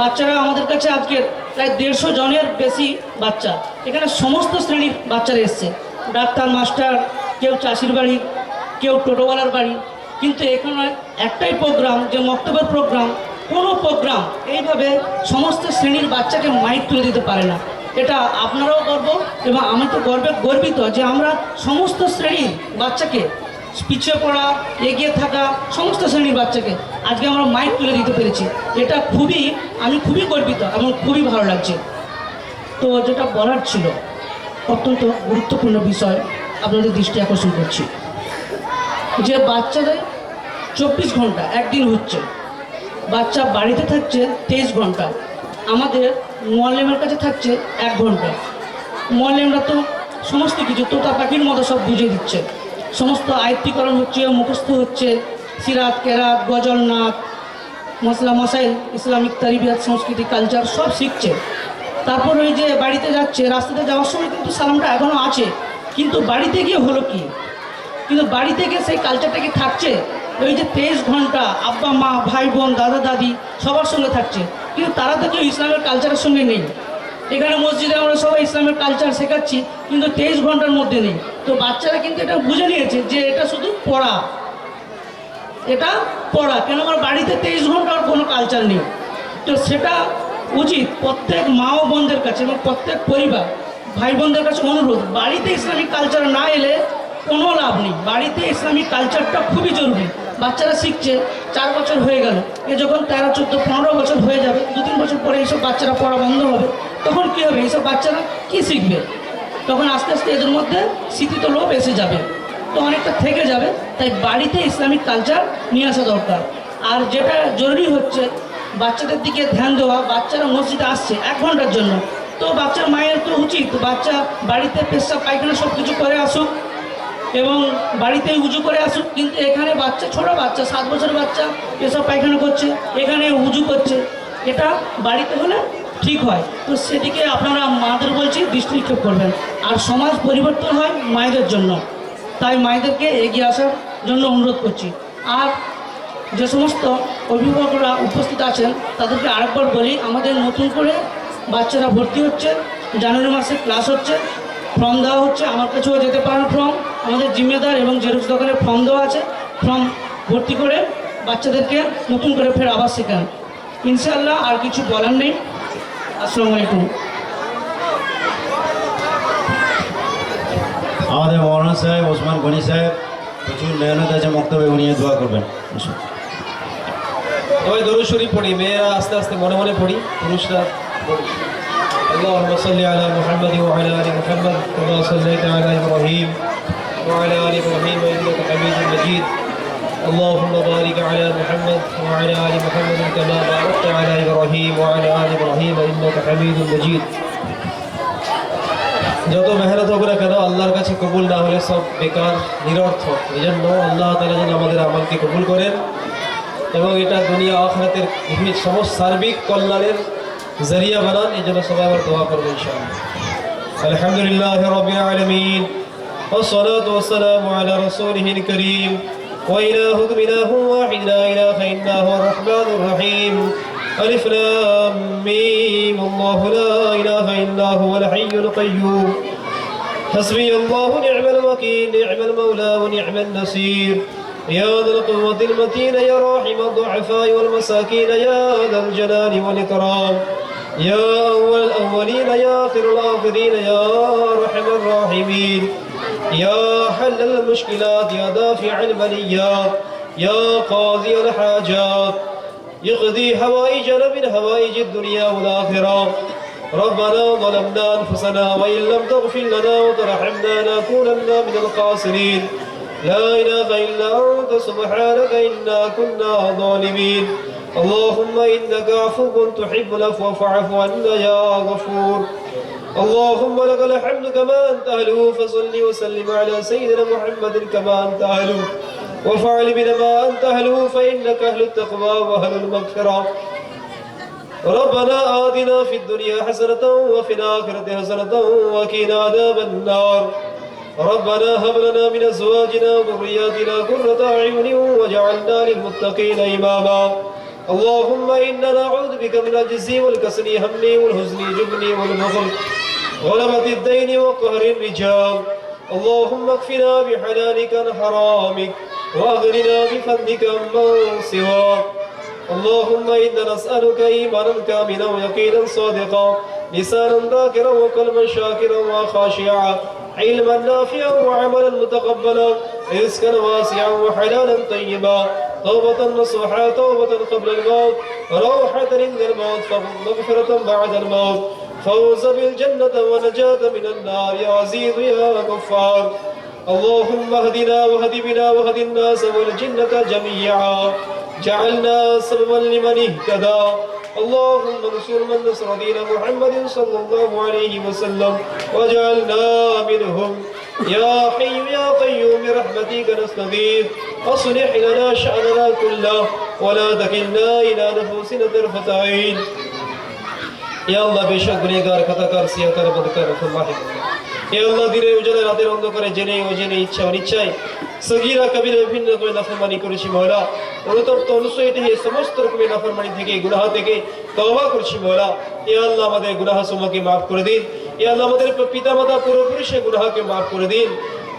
বাচ্চারা আমাদের কাছে আজকে প্রায় 150 জনের বেশি বাচ্চা, এখানে সমস্ত শ্রেণীর বাচ্চারা এসছে, ডাক্তার, মাস্টার, কেউ চাষির বাড়ি, কেউ টোটোওয়ালার বাড়ি। কিন্তু এখানে একটাই প্রোগ্রাম, যে মক্তবের প্রোগ্রাম, কোনো প্রোগ্রাম এইভাবে সমস্ত শ্রেণীর বাচ্চাকে মাইক তুলে দিতে পারে না। এটা আপনারাও গর্ব এবং আমি তো গর্বিত যে আমরা সমস্ত শ্রেণীর বাচ্চাকে, পিছিয়ে পড়া, এগিয়ে থাকা সমস্ত শ্রেণীর বাচ্চাকে আজকে আমরা মাইক তুলে দিতে পেরেছি। এটা আমি খুবই গর্বিত এবং খুবই ভালো লাগছে। তো যেটা বলার ছিল, অত্যন্ত গুরুত্বপূর্ণ বিষয় আপনাদের দৃষ্টি আকর্ষণ করছি, যে বাচ্চাদের 24 ঘন্টা একদিন হচ্ছে, বাচ্চা বাড়িতে থাকছে 23 ঘন্টা, আমাদের মোয়াল্লেমের কাছে থাকছে 1 ঘন্টা। মোয়াল্লেমরা তো সমস্ত কিছু তোতা পাখির মতো সব বুঝিয়ে দিচ্ছে, সমস্ত আয়ত্তীকরণ হচ্ছে, মুখস্থ হচ্ছে, সিরাত, কেরাত, গজল, নাচ, মশলা, মশাইল, ইসলামিক তারিবিয়াত, সংস্কৃতি, কালচার সব শিখছে। তারপর ওই যে বাড়িতে যাচ্ছে, রাস্তাতে যাওয়ার সময় কিন্তু সালামটা এখনও আছে, কিন্তু বাড়িতে গিয়ে হলো কি, কিন্তু বাড়িতে গিয়ে সেই কালচারটা কি থাকছে? ওই যে 23 ঘন্টা আব্বা মা, ভাই বোন, দাদা দাদি সবার সঙ্গে থাকছে, কিন্তু তারা তো কেউ ইসলামের কালচারের সঙ্গে নেই। এখানে মসজিদে আমরা সবাই ইসলামের কালচার শেখাচ্ছি, কিন্তু 23 ঘন্টার মধ্যে নেই। তো বাচ্চারা কিন্তু এটা বুঝে নিয়েছে যে এটা শুধু পড়া, এটা পড়া, কেন আমার বাড়িতে 23 ঘন্টার কোনো কালচার নেই। তো সেটা উচিত প্রত্যেক মা ও বোনদের কাছে এবং প্রত্যেক পরিবার ভাই বোনদের কাছে অনুরোধ, বাড়িতে ইসলামিক কালচার না এলে কোনো লাভ নেই। বাড়িতে ইসলামিক কালচারটা খুবই জরুরি। বাচ্চারা শিখছে, 4 বছর হয়ে গেল, এ যখন 13, 14, 15 বছর হয়ে যাবে, 2-3 বছর পরে এইসব বাচ্চারা পড়া বন্ধ হবে, তখন কী হবে? এইসব বাচ্চারা কী শিখবে? তখন আস্তে আস্তে এদের মধ্যে স্মৃতিত লোভ এসে যাবে, তো অনেকটা থেকে যাবে। তাই বাড়িতে ইসলামিক কালচার নিয়ে আসা দরকার। আর যেটা জরুরি হচ্ছে বাচ্চাদের দিকে ধ্যান দেওয়া। বাচ্চারা মসজিদে আসছে 1 ঘন্টার জন্য, তো বাচ্চার মায়ের তো উচিত বাচ্চা বাড়িতে পেশাব পায়খানা সব কিছু করে আসুক এবং বাড়িতেই উজু করে আসুক। কিন্তু এখানে বাচ্চা, ছোট বাচ্চা, 7 বছরের বাচ্চা পেশাব পায়খানা করছে, এখানে উজু করছে, এটা বাড়িতে হলে ঠিক হয়। তো সেদিকে আপনারা মাদের বলছি দৃষ্টি নিক্ষেপ করবেন। আর সমাজ পরিবর্তন হয় মায়েদের জন্য, তাই মায়েদেরকে এগিয়ে আসার জন্য অনুরোধ করছি। আর যে সমস্ত অভিভাবকরা উপস্থিত আছেন তাদেরকে আরেকবার বলি, আমাদের নতুন করে বাচ্চারা ভর্তি হচ্ছে, জানুয়ারি মাসে ক্লাস হচ্ছে, ফর্ম দেওয়া হচ্ছে, আমার কাছেও যেতে পারেন ফর্ম, আমাদের জিম্মেদার এবং জেরক্স দোকানে ফর্ম দেওয়া আছে, ফর্ম ভর্তি করে বাচ্চাদেরকে নতুন করে ফের আবার শেখান ইনশাআল্লাহ। আর কিছু বলার নেই। আসসালামু আলাইকুম। আমাদের মৌলানা সাহেব ওসমান গনি সাহেব প্রচুর মেহনত আছে মক্তবে, উনি দোয়া করবেন। সবাই দরুদ শরীফ পড়ি, মেয়েরা আস্তে আস্তে মনে মনে পড়ি, পুরুষরা পড়ি। اللهم صل على محمد وعلى ال محمد كما صليت على ابراهيم وعلى ال ابراهيم انك حميد مجيد. اللهم بارك على محمد وعلى ال محمد كما باركت على ابراهيم وعلى ال ابراهيم انك حميد مجيد. যত মেহনত হোক না কেন আল্লাহর কাছে কবুল না হলে সব বেকার, নিরর্থক। এই জন্য আল্লাহ তাআলা যেন আমাদের আমলকে কবুল করেন এবং এটা দুনিয়া আখিরাতের বিভিন্ন সমস্ত সার্বিক কল্যাণের জরিয়া বানান। এই জন্য সবাই আবার দোয়া করবো ইনশাআল্লাহ। আলহামদুলিল্লাহ রাব্বিল আলামিন والصلاة والسلام على رسوله الكريم وإلهكم إله واحد لا إله إلا هو الرحمن الرحيم. ألف لام ميم الله لا إله إلا هو الحي القيوم حسبي الله نعم الوكيل نعم المولى ونعم النصير. يا ذا القوة المتين يا راحم الضعفاء والمساكين يا ذا الجلال والإكرام. يا أول الأولين يا آخر الآخرين يا أرحم الراحمين. يا حل المشكلات يا دافع البليات يا قاضي الحاجات يقضي حوائجنا من حوائج الدنيا والآخرة. ربنا ظلمنا أنفسنا وإن لم تغفر لنا وترحمنا لنكونن من الخاسرين. لا إله إلا أنت سبحانك إنا كنا ظالمين. اللهم إنك عفو تحب العفو فاعف عنا يا غفور. اللهم لك الحمد كما أنت أهله فصل وسلم على سيدنا محمد كما أنت أهله وفعل بنا ما أنت أهله فإنك أهل التقوى وأهل المغفرة. ربنا آتنا في الدنيا حسنة وفي الآخرة حسنة وقنا عذاب النار. ربنا هب لنا من أزواجنا وذرياتنا قرة أعين واجعلنا للمتقين إماما. اللهم إنا نعوذ بك من العجز والكسل هم والحزن جبن والبخل غلبة الدين وقهر الرجال اللهم اكفنا بحلالك عن حرامك واغننا بفضلك عمن سواك اللهم إنا نسألك إيمانا كاملا ويقينا صادقا لسانا ذاكرا وقلبا شاكرا وخاشعا علما نافعا وعملا متقبلا رزقا واسعا وحلالا طيبا توبة نصوحا توبة قبل الموت روحة عند الموت مغفرة بعد الموت فوز بالجنة ونجاة من النار يا عزيز يا غفار اللهم اهدنا واهد بنا واهد الناس والجنة جميعا جعلنا سببا لمن اهتدى اللهم انصر من نصر دين محمد صلى الله عليه وسلم واجعلنا منهم يا حي يا قيوم برحمتك نستغيث اصلح لنا شأننا كله ولا تكلنا إلى نفوسنا طرفة عين يا الله বেশক গুনাহগার খাতাকার সিয়াকার বদকার রহমানিক ইয়া আল্লাহ দিনের উজালে রাতের অন্ধকারে জেনে অজেনে ইচ্ছা অনিচ্ছায় সগীরা কবিরা বিভিন্ন রকমের নাফরমানি করেছি মওলা অনুতপ্ত অনুসৃত হয়ে সমস্ত রকমের নাফরমানি থেকে গুনাহ থেকে তওবা করছি মওলা ইয়া আল্লাহ আমাদের গুনাহ সমূহকে maaf করে দিন ইয়া আল্লাহ আমাদের পিতামাতা পূর্বপুরুষের গুনাহকে maaf করে দিন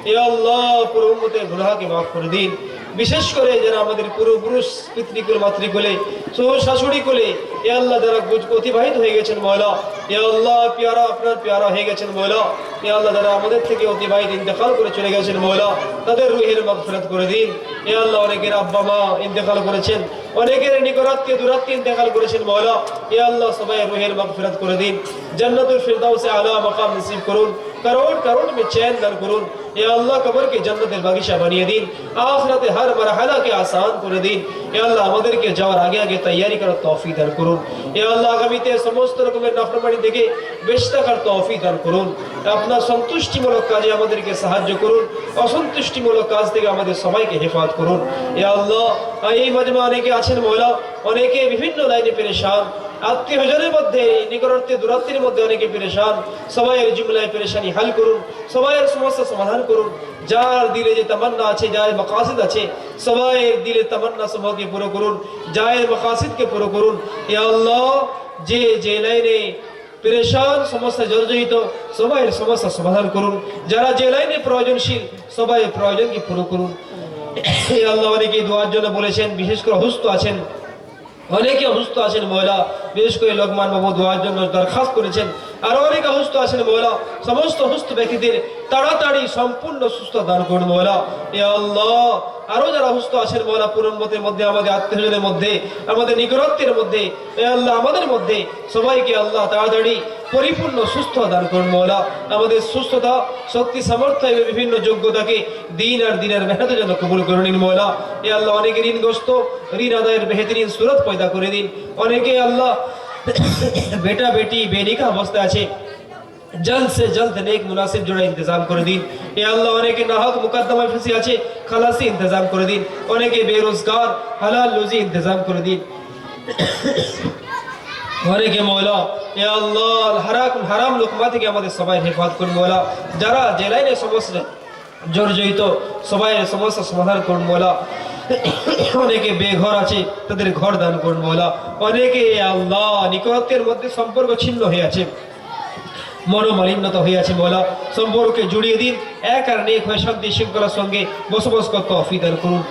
ইয়া আল্লাহ পুরো উম্মতের গুনাহকে maaf করে দিন বিশেষ করে যারা আমাদের পূর্বপুরুষ পিতৃকুল মাতৃকুলে শ্বশুর শাশুড়ি কুলে ইয়া আল্লাহ যারা অতিবাহিত হয়ে গেছেন মওলা ইয়া আল্লাহ প্যারা আপনার প্যারা হয়ে গেছেন মওলা ইয়া আল্লাহ যারা আমাদের থেকে অতিবাহিত ইন্তেকাল করে চলে গেছেন মওলা তাদের রুহের মাগফিরাত করে দিন ইয়া আল্লাহ অনেকের আব্বা মা ইন্তেকাল করেছেন অনেকের নিকরাতকে দুরাতকে ইন্তেকাল করেছেন মওলা ইয়া আল্লাহ সবাই রুহের মাগফিরাত করে দিন জান্নাতুল ফিরদাউসে আলা মাকাম নসিব করুন करोड़ करोड़ में चैन दान करुन या अल्लाह कब्र के जन्नतेर बागिशा বানিয়ে দিন आखिरते हर मरहला के आसान করে দিন या अल्लाह আমাদেরকে যাওয়ার আগে আগে তৈয়ারি করার তৌফিক দান করুন या अल्लाह আগামীতে সমস্ত রকমের নাফরমানি থেকে বেঁচে থাকার তৌফিক দান করুন আপনার সন্তুষ্টিমূলক কাজে আমাদেরকে সাহায্য করুন অসন্তুষ্টিমূলক কাজ থেকে আমাদের সবাইকে হেফাজত করুন या अल्लाह এই মজমা অনেকে আছেন মওলা অনেকে বিভিন্ন লাইনে পেরেশান আত্মীয় স্বজনের মধ্যে নিকটবর্তী দূরত্বের মধ্যে অনেকে পেরেশান সবাইয়ের জুমলায় পেরেশানি হাল করুন সবাইয়ের সমস্যা সমাধান করুন যার দিলে যে তামান্না আছে যার মাকাসিদ আছে সবাইয়ের দিলে তামান্না সমূহকে পুরো করুন যার মাকাসিদকে পুরো করুন ইয়া আল্লাহ যে যে লাইনে পেরেশান সমস্যা জর্জরিত সবাইয়ের সমস্যা সমাধান করুন যারা যে লাইনে প্রয়োজনশীল সবাইয়ের প্রয়োজনকে পুরো করুন ইয়া আল্লাহ অনেকে দোয়ার জন্য বলেছেন বিশেষ করে অসুস্থ আছেন অনেকে অসুস্থ আছেন মওলা বিশেষ করে লোকমান বাবু দোয়ার জন্য দরখাস্ত করেছেন আর অনেকে অসুস্থ আছেন মওলা সমস্ত অসুস্থ ব্যক্তিদের তাড়াতাড়ি সম্পূর্ণ সুস্থ দান করুন মওলা ইয়া আল্লাহ আরো যারা অসুস্থ আছেন মওলা পুরো উম্মতের মধ্যে আমাদের আত্মীয়জনের মধ্যে আমাদের নিকটত্বের মধ্যে ইয়া আল্লাহ আমাদের মধ্যে সবাইকে আল্লাহ তাড়াতাড়ি পরিপূর্ণ সুস্থ দান করুন মওলা আমাদের সুস্থতা শক্তি সামর্থ্য এবং বিভিন্ন যোগ্যতাকে দিন আর দিনের মেহনতের জন্য কবুল করে নিন মওলা ইয়া আল্লাহ অনেকে ঋণগ্রস্ত ঋণ আদায়ের বেহতরিন সুরত পয়দা করে দিন অনেকে আল্লাহ बेटा बेटी बेनिका अवस्था আছে जल्द से जल्द नेक मुनासिब जोड़ा इंतजाम করে দিন এ আল্লাহ অনেকে নাহক মুকদ্দমায় ফেসে আছে খালাসি इंतजाम করে দিন অনেকে বেরোজগার হালাল রুজি इंतजाम করে দিন অনেকে মওলা এ আল্লাহ হারাম লুকমা থেকে আমাদের সবাই হেফাজত করুন মওলা যারা যে লাইনে সমস্যা জর্জরিত সবাইয়ের সমস্যা সমাধান করুন মওলা অনেকে বেঘর আছে তাদের ঘর দান করুন মওলা অনেকে আল্লাহ নিকটত্বের মধ্যে সম্পর্ক ছিন্ন হয়ে আছে মনোমালিন্যতা হয়ে আছে মওলা সম্পর্ককে জুড়িয়ে দিন এক আর নেক হয়ে শান্তি শৃঙ্খলার সঙ্গে বসবাস করতে তৌফিক দান করুন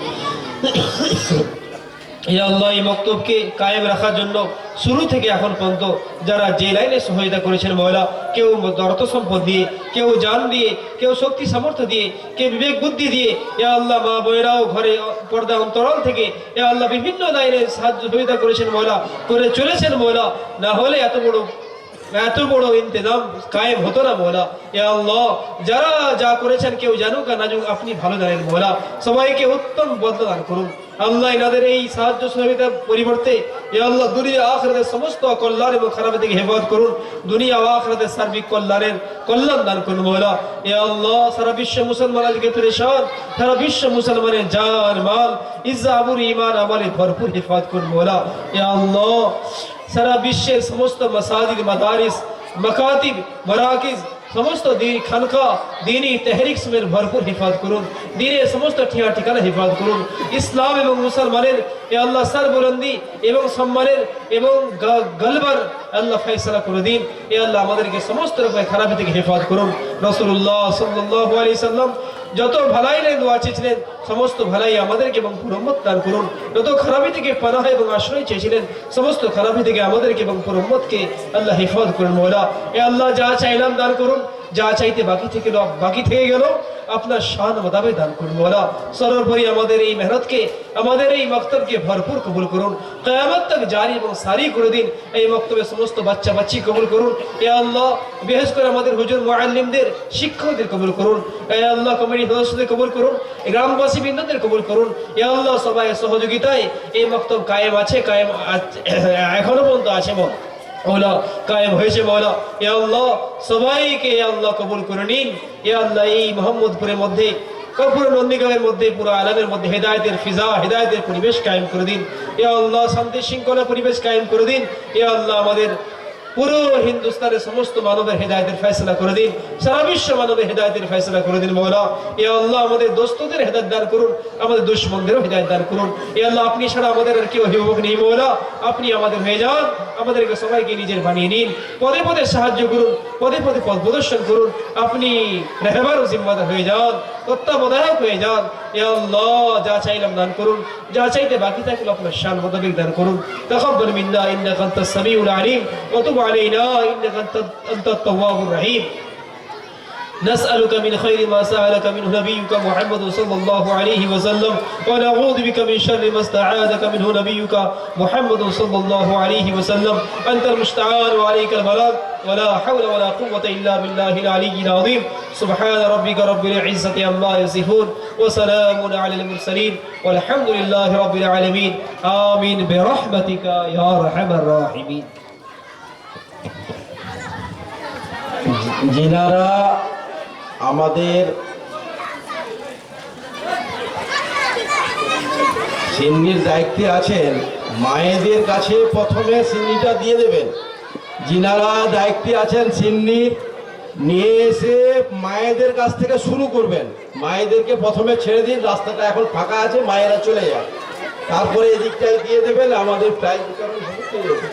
ইয়া আল্লাহ এই মক্তবকে কায়েম রাখার জন্য শুরু থেকে এখন পর্যন্ত যারা যে লাইনে সহায়তা করেছেন মওলা কেউ অর্থ সম্পদ দিয়ে কেউ জান দিয়ে কেউ শক্তি সামর্থ্য দিয়ে কেউ বিবেক বুদ্ধি দিয়ে ইয়া আল্লাহ মা বোনেরাও ঘরে পর্দা অন্তরাল থেকে ইয়া আল্লাহ বিভিন্ন লাইনে সাহায্য সহায়তা করেছেন মওলা করে চলেছেন মওলা না হলে এত বড় ইন্তজাম কায়েম হতো না মওলা ইয়া আল্লাহ যারা যা করেছেন কেউ জানুক আর না জানুক আপনি ভালো জানেন মওলা সবাইকে উত্তম বদলা দান করুন আল্লাহ ইনাদের এই সাহায্য সহযোগিতার পরিবর্তে ইয়া আল্লাহ দুনিয়া আখিরাতের সমস্ত কল্যাণ এবং খারাপ থেকে হেফাজত করুন দুনিয়া ও আখিরাতের সার্বিক কল্যাণ দান করুন মওলা ইয়া আল্লাহ সারা বিশ্ব মুসলমান আজকে পেরেশান সারা বিশ্ব মুসলমানের জান মাল ইজ্জত আবরু ঈমান আমলে ভরপুর হেফাজত করুন মওলা ইয়া আল্লাহ সারা বিশ্বের সমস্ত মাসাজিদ মাদারিস মাকাতিব মারাকিজ সমস্ত দিন খানকা দিনই তেহরিক সমের ভরপুর হেফাজত করুন, দিনের সমস্ত ঠিকানা হেফাজত করুন। ইসলাম এবং মুসলমানের এ আল্লাহ সরবুলন্দি এবং সম্মানের এবং গলবার আল্লাহ ফয়সালা করে দিন। এ আল্লাহ আমাদেরকে সমস্ত রকমের খারাপি থেকে হেফাজত করুন। রাসূলুল্লাহ সাল্লাল্লাহু আলাইহি সাল্লাম যত ভালাই নিয়ে দোয়া চেয়েছিলেন সমস্ত ভালাই আমাদেরকে এবং পুরম্মত দান করুন। যত খারাপি থেকে পানাহ এবং আশ্রয় চেয়েছিলেন সমস্ত খারাপি থেকে আমাদেরকে এবং পুরম্মতকে আল্লাহ হেফাজত করুন। মওলা এ আল্লাহ যা চাইলাম দান করুন, যা চাইতে বাকি থেকে গেল আপনার শান মোতাবেক দান করুন। মওলা সর্বোপরি আমাদের এই মেহনতকে, আমাদের এই মক্তবকে ভরপুর কবুল করুন, কিয়ামত তক জারি এবং সারি করে দিন। এই মক্তবে সমস্ত বাচ্চা কবুল করুন। এ আল্লাহ বিশেষ করে আমাদের হুজুর মুআল্লিমদের, শিক্ষকদের কবুল করুন। এ আল্লাহ কমিটি সদস্যদের কবুল করুন, গ্রামবাসী বৃন্দদের কবুল করুন। এ আল্লাহ সবাই সহযোগিতায় এই মক্তব কায়েম আছে, এখনো পর্যন্ত আছে মওলা, কায়েম হয়েছে মওলা। এ আল্লাহ সবাইকে এ আল্লাহ কবুল করে নিন। এ আল্লাহ এই মোহাম্মদপুরের মধ্যে, পুরো নন্দীগ্রামের মধ্যে, পুরো আলমের মধ্যে হেদায়েতের ফিজা, হেদায়েতের পরিবেশ কায়েম করে দিন। এ আল্লাহ শান্তি শৃঙ্খলা পরিবেশ কায়েম করে দিন। এ আল্লাহ আমাদের পুরো হিন্দুস্তানের সমস্ত মানবের হেদায়েতের ফয়সালা করে দিন, সারা বিশ্ব মানবের হেদায়েতের ফয়সালা করে দিন মওলা। এ আল্লাহ আমাদের দোস্তদের হেদায়েত দান করুন, আমাদের দুশমনদেরও হেদায়েত দান করুন। এ আল্লাহ আপনি ছাড়া আমাদের আর কেউ অভিভাবক নেই মওলা, আপনি আমাদের হয়ে যান, আমাদেরকে সবাইকে নিজের বানিয়ে নিন, পদে পদে সাহায্য করুন, পদে পদে পথ প্রদর্শন করুন। আপনি রেহবার ও জিম্মাদার হয়ে যান, তত্ত্বাবধায়ক হয়ে যান। এ আল্লাহ যা চাইলাম দান করুন, যা চাইতে বাকি থাকলে আপনার শান মোতাবেক দান করুন। তাকাব্বাল মিন্না ইন্নাকা আনতাস সামিউল আলিম ওয়া তুব আলাইনা ইন্নাকা আনতাত তাওয়াবুর রহিম। نسألك من خير ما سألك منه نبيك محمد صلى الله عليه وسلم ونعوذ بك من شر ما استعاذك منه نبيك محمد صلى الله عليه وسلم. أنت المستعان وعليك البلاغ ولا حول ولا قوة إلا بالله العلي العظيم. سبحان ربك رب العزة عما يصفون وسلام على المرسلين والحمد لله رب العالمين. آمين برحمتك يا أرحم الراحمين. जिनारा আমাদের সিন্নির দায়িত্বে আছেন, মায়েদের কাছে প্রথমে সিন্নিটা দিয়ে দেবেন। যিনারা দায়িত্বে আছেন সিন্নি নিয়ে এসে মায়েদের কাছ থেকে শুরু করবেন। মায়েদেরকে প্রথমে ছেড়ে দিন, রাস্তাটা এখন ফাঁকা আছে, মায়েরা চলে যান, তারপরে এদিকটাই দিয়ে দেবেন। আমাদের প্রাইজ বিতরণ হবে।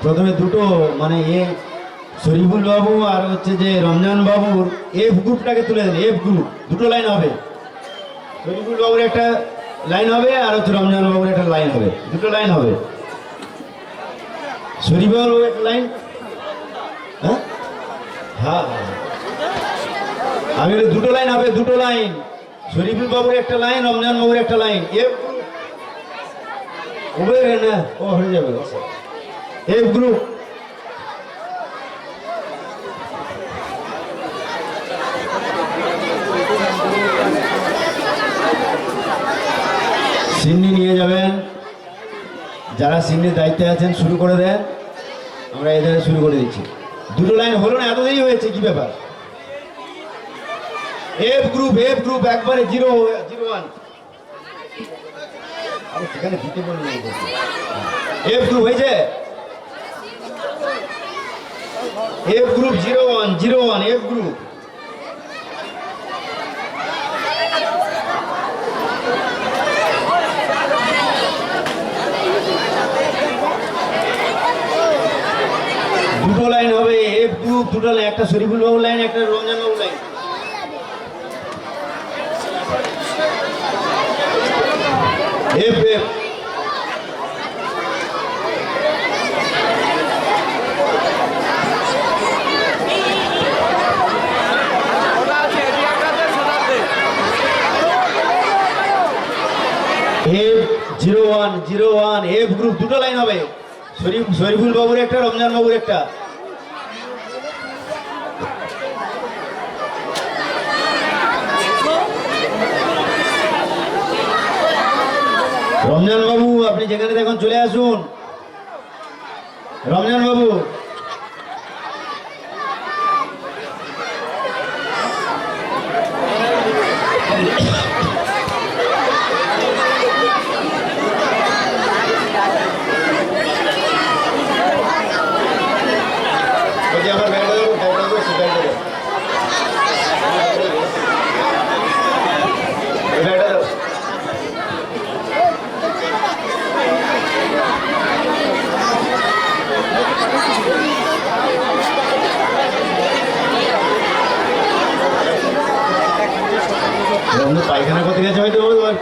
প্রথমে দুটো মানে শরীফুল বাবু আর হচ্ছে যে রমজান বাবুর এফ গ্রুপটাকে তুলে দেন। এফ গ্রুপ দুটো লাইন হবে, শরীফুল বাবুর একটা লাইন হবে আর হচ্ছে রমজান বাবুর একটা লাইন হবে, দুটো লাইন হবে। শরীফ বাবুর একটা লাইন, হ্যাঁ হ্যাঁ আমি দুটো লাইন হবে, দুটো লাইন, শরীফুল বাবুর একটা লাইন, রমজান বাবুর একটা লাইন। এফ গ্রুপ না, ও হয়ে যাবে এফ গ্রুপ। সিন্নি নিয়ে যাবেন, যারা সিন্নির দায়িত্বে আছেন শুরু করে দেন। আমরা এদের শুরু করে দিচ্ছি। দুটো লাইন হলো না, এত দেরি হয়েছে, কি ব্যাপার? এফ গ্রুপ একবারে 0-1 সেখানে দিতে বলুন। এফ গ্রুপ হয়েছে, এফ গ্রুপ 0-1 এফ গ্রুপ। দুটো লাইন হবে, এফ গ্রুপ দুটো লাইন, একটা শরীফুল বাবুর লাইন, একটা রমজান বাবুর line. F F F01 F group দুটো লাইন হবে, শরীফুল বাবুর একটা, রমজান বাবুর একটা। রমজান বাবু আপনি যেখানে দেখুন চলে আসুন। রমজান বাবু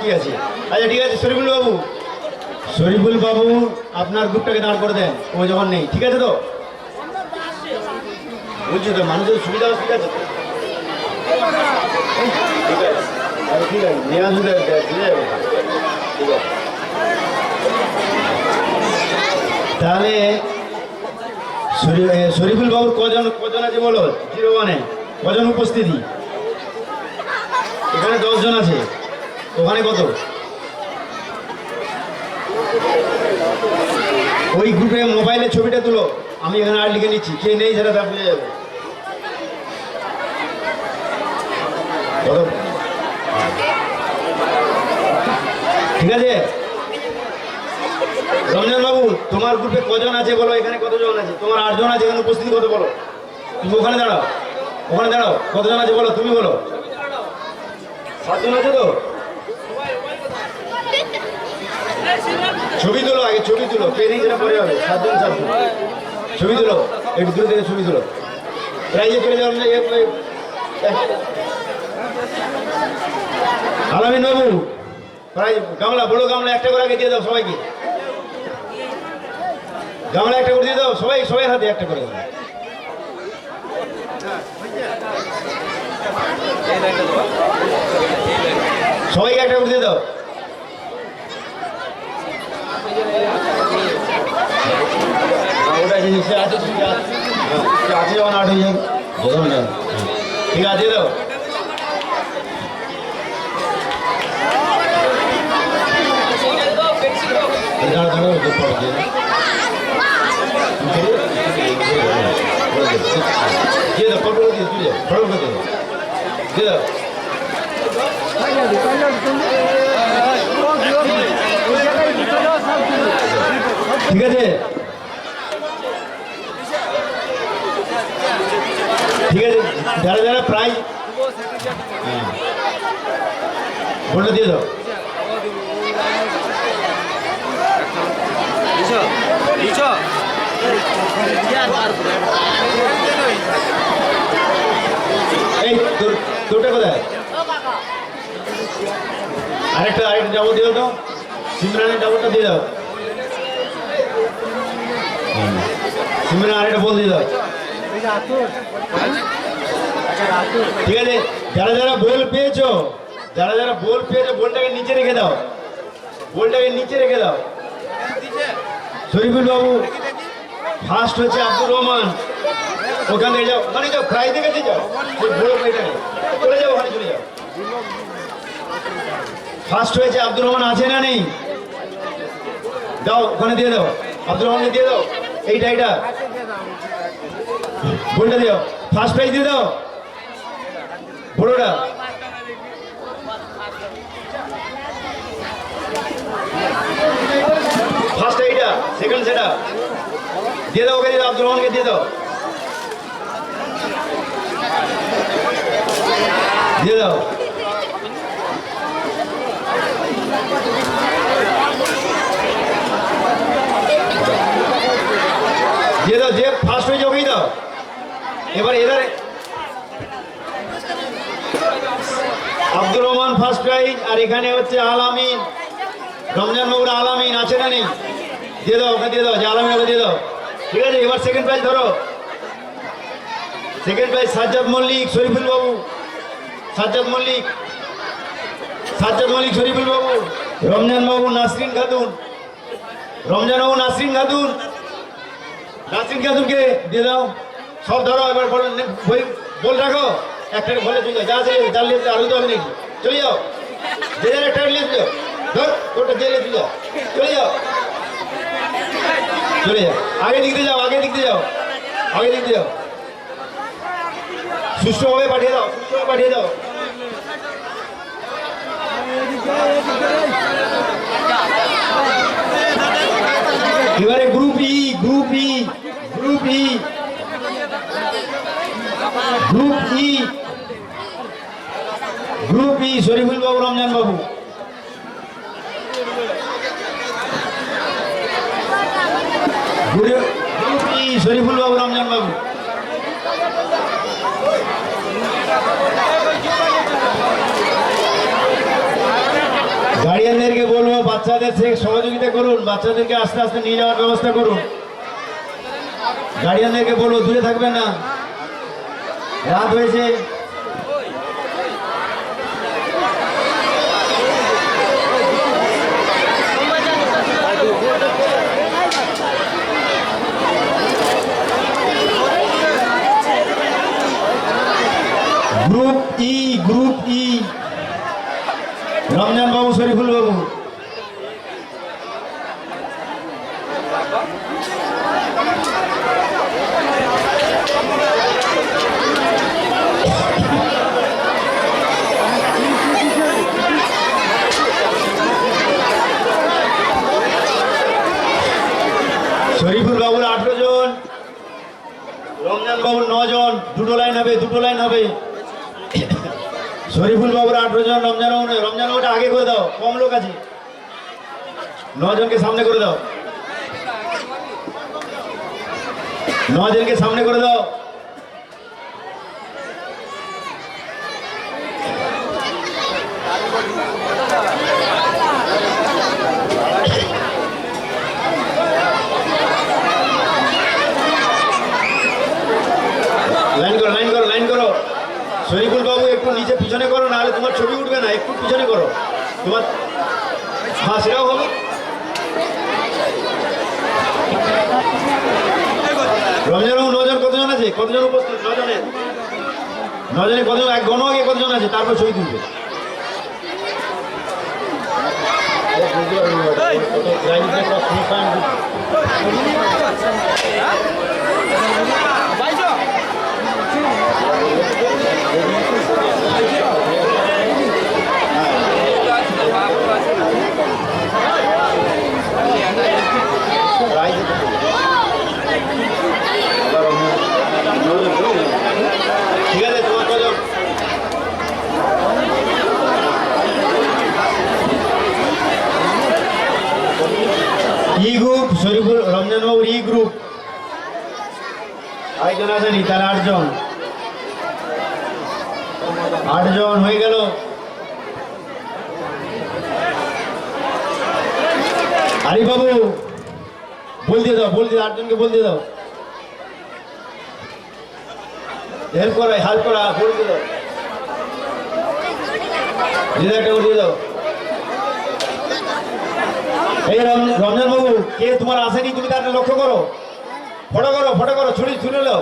ঠিক আছে। আচ্ছা ঠিক আছে শরীফুল বাবু, শরীফুল বাবু আপনার গ্রুপটাকে দাঁড় করে দেন, ও যখন নেই, ঠিক আছে তো? বলছি তো মানুষের সুবিধা অসুবিধা আছে তো? ঠিক আছে, আচ্ছা, ঠিক আছে নিয়ে আসুন, দিয়ে যাবো। ঠিক আছে, তাহলে শরীফুল বাবুর কজন কজন আছে বলো? 01-এ কজন উপস্থিতি? এখানে 10 জন আছে, ওখানে কত? ওই গ্রুপে মোবাইলের ছবিটা তুলো, আমি এখানে আর লিখে নিচ্ছি, কে নেই সেটা তা বুঝে যাবে। কত? ঠিক আছে রমজান বাবু, তোমার গ্রুপে কজন আছে বলো? এখানে কতজন আছে? তোমার 8 জন আছে, এখানে উপস্থিতি কত বলো? তুমি ওখানে দাঁড়াও, ওখানে দাঁড়াও, কতজন আছে বলো? তুমি বলো। 7 জন আছে তো? ছবি তুলো, আগে ছবি তুলো, কে নেই সেটা পরে হবে। 7 জন ছবি তুলো, একটু দূর থেকে ছবি তুলো। প্রাইজে চলে যাও। আলামিন বাবু প্রাইজ গামলা, বড় গামলা একটা করে আগে দিয়ে দাও সবাইকে। গামলা একটা করে দিয়ে দাও, সবাই সবাই হাতে একটা করে দাও। সবাইকে একটা করে দিয়ে দাও। ওটা জিনিস আছে, ঠিক আছে, আছে যখন 8 হয়ে যাবে, ঠিক আছে দিয়ে দাও। দিয়ে দাও, ফটো দিয়ে তুলে ফটো দিয়ে দাও, দিয়ে দাও। ঠিক আছে, ঠিক আছে, যারা যারা প্রাইজ ফটো দিয়ে দাও। এই তোরটা কোথায়? আরেকটা ডাবল দিয়ে দাও, সিমরানের ডাবলটা দিয়ে দাও। সিমরান আরেকটা বল দিয়ে দাও। ঠিক আছে, যারা যারা বল পেয়েছো, যারা যারা বল পেয়েছো, বলটাকে নিচে রেখে দাও, বলটাকে নিচে রেখে দাও। শরীফুল বাবু ফার্স্ট হচ্ছে আব্দুর রহমান, ওখানে যাও, ওখানে যাও, প্রাইজ দেখেছে যাও, বড় প্রাইজটাকে চলে যাও, ওখানে চলে যাও। ফার্স্ট হয়েছে আব্দুর রহমান, আছে না নেই? দাও, ওখানে দিয়ে দাও, আব্দুর রহমানকে দিয়ে দাও। এইটা এইটা বলটা দিও, ফার্স্ট প্রাইজ দিয়ে দাও বড়টা। ফার্স্ট এইটা, সেকেন্ড সেটা দিয়ে দাও, ওকে দিয়ে দাও, আব্দুর রহমানকে দিয়ে দাও, দিয়ে দাও। দিয়ে দাও, যে ফার্স্ট হয়েছে ওকেই দাও। এবার এদের আব্দুর রহমান ফার্স্ট প্রাইজ, আর এখানে হচ্ছে আলামিন, রমজান বাবুর আলামিন, আছে না নেই? দিয়ে দাও, ওকে দিয়ে দাও, যে আলামিন ওকে দিয়ে দাও। ঠিক আছে, এবার সেকেন্ড প্রাইজ ধরো। সেকেন্ড প্রাইজ সাজ্জাদ মল্লিক, শরীফুল বাবু, সাজ্জাদ মল্লিক, সাজ্জাদ মল্লিক, শরীফুল বাবু, রমজান বাবু, নাসরিন খাতুন, রমজান বাবু, নাসরিন খাতুন, নাসরিন খাতুনকে দিয়ে দাও। সব ধরো, এবার বই বল রাখো, একটা বলে চলে যাও, যা আছে যার লিখতে আরো তো হবে নাকি, চলে যাও, যে যার একটা লিখে যাও, ধর তোরটা জেলে চলে যাও, চলে যাও, চলে যাও, আগে দিকতে যাও, আগে দিকতে যাও, আগে দিকতে যাও, সুষ্ঠুভাবে পাঠিয়ে দাও, সুষ্ঠুভাবে পাঠিয়ে দাও। এবারে group E, group E, group E, group E, group E, Shariful Babu, Ramzan বাবু। গ্রুপ ই, শরীফুল বাবু, রমজান বাবু। বলবো বাচ্চাদের সহযোগিতা করুন, বাচ্চাদেরকে আস্তে আস্তে নিয়ে যাওয়ার ব্যবস্থা করুন। গার্ডিয়ানদেরকে বলবো দূরে থাকবেন না, রাত হয়েছে। গ্রুপ ই রমজান বাবু, শরীফুল বাবু। শরীফুল বাবুর 18 জন, রমজান বাবুর 9 জন। দুটো লাইন হবে, দুটো লাইন হবে। শরীফুল বাবুর 18 জন, রমজান বাবুটা আগে করে দাও, কম লোক আছে। 9 জনকে সামনে করে দাও, 9 জনকে সামনে করে দাও। লাইন করো, লাইন করো, লাইন করো। শরীফুল বাবু একটু নিচে পিছনে করো, নাহলে তোমার ছবি উঠবে না। একটু পিছনে করো তোমার, হ্যাঁ সেটাও হবে। রমজান বাবু 9 জন, কতজন আছে? কতজন উপস্থিত? 9 জনের, 9 জনে কতজন? এক গণ আগে কতজন আছে, তারপর ছবি তুলবে। ঠিক আছে, তোমার কজন? ই গ্রুপ, শরীফুল রমজান বাবুর ই গ্রুপ। আরেকজন আসেনি, তাহলে 8 জন। 8 জন হয়ে গেল। আরিফ বাবু বল দিয়ে দাও, বল দিয়ে 8 জনকে বল দিয়ে দাও। হেল্প করা, হেল্প করা, বল দিয়ে দাও। একটা দিয়ে দাও। এই রমজান বাবু, কে তোমার আসেনি তুমি তাকে লক্ষ্য করো। ফটো করো, ফটো করো, ছবি তুলে নাও,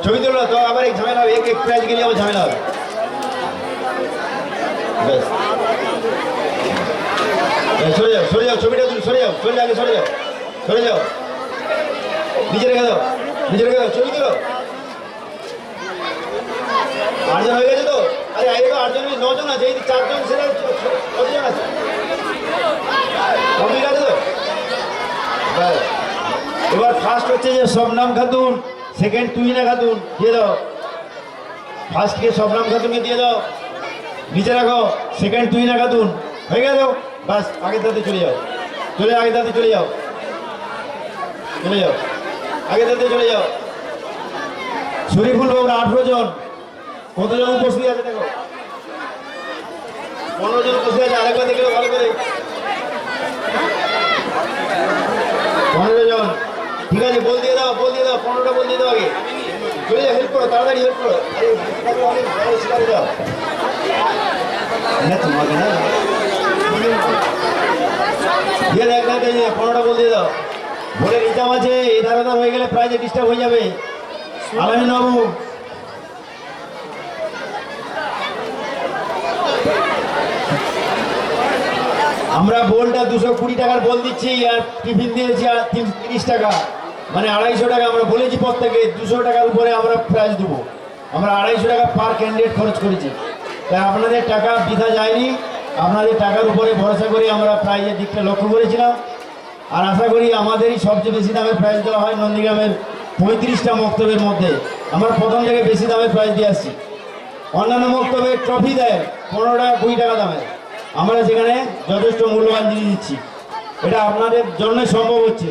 ছবি তুলে তো আবার এক ঝামেলা হবে, এক প্রাইজ গেলে আবার ঝামেলা হবে। ব্যাস, সরে যাও, সরে যাও, ছবিটা তুলে সরে যাও, সরে আগে সরে যাও, সরে যাও, নিচে রেখে দাও, নিচে রেখে দাও, ছবি তুলো। 8 জন হয়ে গেছে তো? আরে আগে তো 8 জন, 9 জন আছে, এই 4 জন, সেটা কতজন আছে? কমপ্লিট আছে তো? এবার ফার্স্ট হচ্ছে যে শবনাম খাতুন, সেকেন্ড তুহিনা খাতুন, দিয়ে দাও। ফার্স্টকে শবনাম খাতুনকে দিয়ে দাও, নিচে রাখো। সেকেন্ড তুহিনা খাতুন হয়ে গেল। বাস, আগের দাঁতে চলে যাও, চলে আগের দাঁতে চলে যাও, চলে যাও, আগের দাঁতে চলে যাও। শরীফুল বাবুর 18 জন, কতজন উপস্থিত আছে দেখো? 15 জন উপস্থিত আছে, আরেকবার দেখলে ভালো করে। 15 জন, ঠিক আছে, বল দিয়ে দাও, বল দিয়ে দাও, 15টা বল দিয়ে দাও আগে। চলে যাও, হেল্প করো, তাড়াতাড়ি হেল্প করো। শিকারে যাও না তোমাকে, না দিয়ে দেখ, 15টা বল দিয়ে দাও। বলে রিজাম আছে, এধার ওধার হয়ে গেলে প্রাইজে ডিস্টার্ব হয়ে যাবে। আলামিন বাবু, আমরা বলটা 220 টাকার বল দিচ্ছি, আর টিফিন দিয়েছি 30 টাকা, মানে 250 টাকা। আমরা বলেছি প্রত্যেকে 200 টাকার উপরে আমরা প্রাইজ দেবো। আমরা 250 টাকা পার ক্যান্ডিডেট খরচ করেছি। তাই আপনাদের টাকা বৃথা যায়নি, আপনাদের টাকার উপরে ভরসা করে আমরা প্রাইজের দিকটা লক্ষ্য করেছিলাম। আর আশা করি আমাদেরই সবচেয়ে বেশি দামে প্রাইজ দেওয়া হয় নন্দীগ্রামের 35টা মক্তবের মধ্যে। আমরা প্রথম থেকে বেশি দামে প্রাইজ দিয়ে আসছি। অন্যান্য মক্তবে ট্রফি দেয় 15 টাকা 20 টাকা দামে, আমরা সেখানে যথেষ্ট মূল্যবান জিনিস দিচ্ছি। এটা আপনাদের জন্য সম্ভব হচ্ছে।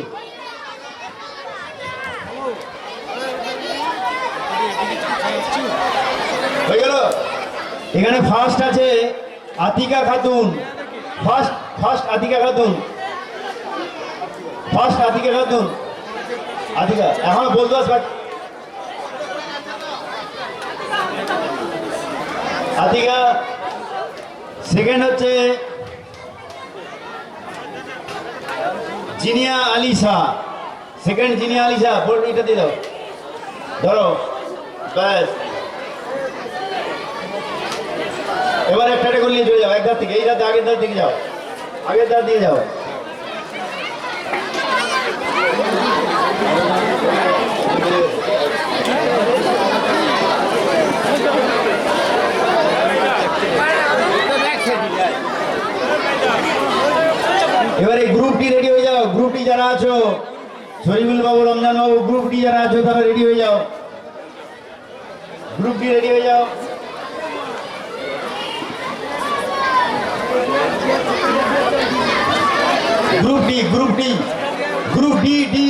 হয়ে গেল। এখানে ফার্স্ট আছে আতিকা খাতুন, ফার্স্ট আতিকা খাতুন, ফার্স্ট আতিকা খাতুন, আতিকা এখন বলতে আতিকা। সেকেন্ড হচ্ছে জিনিয়া আলী শাহ, সেকেন্ড জিনিয়া আলী শাহ, এটা দিয়ে দাও, ধরো ব্যাস। এবার একটা করে নিয়ে চলে যাও এক ধার থেকে, এই ধার আগের ধার দিকে যাও, আগের ধার দিয়ে যাও। এবারে গ্রুপ ডি রেডি হয়ে যাও, গ্রুপ ডি যারা আছো, শরীফুল বাবু, রমজান বাবু, গ্রুপ ডি যারা আছো তারা রেডি হয়ে যাও, গ্রুপ ডি রেডি হয়ে যাও। Group D, group D, group D, D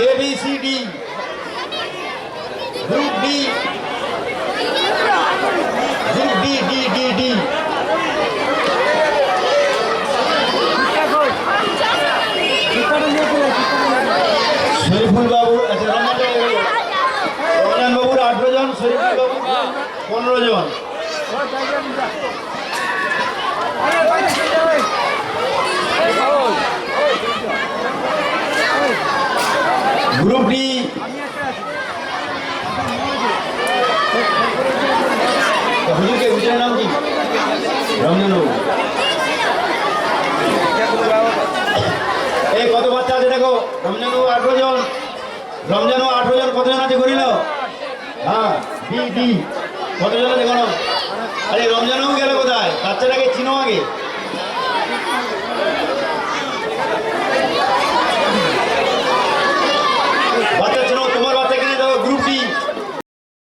A B C D, group D, group D, D D D. Shariful Babu, আচ্ছা রমজান বাবুর 18 জন, শরীফুল বাবু 15 জন। গ্রুপ ডি, হুজুরকে, হুজুরের নাম কি? রমজান বাবু। এই কত বাচ্চা আছে দেখো, রমজান বাবু 18 জন, রমজান বাবু 18 জন, কতজন আছে করিল? হ্যাঁ, ডি ডি কতজন আছে দেখো। আরে রমজান বাবু গেল কোথায়? বাচ্চাটাকে চিনো আগে।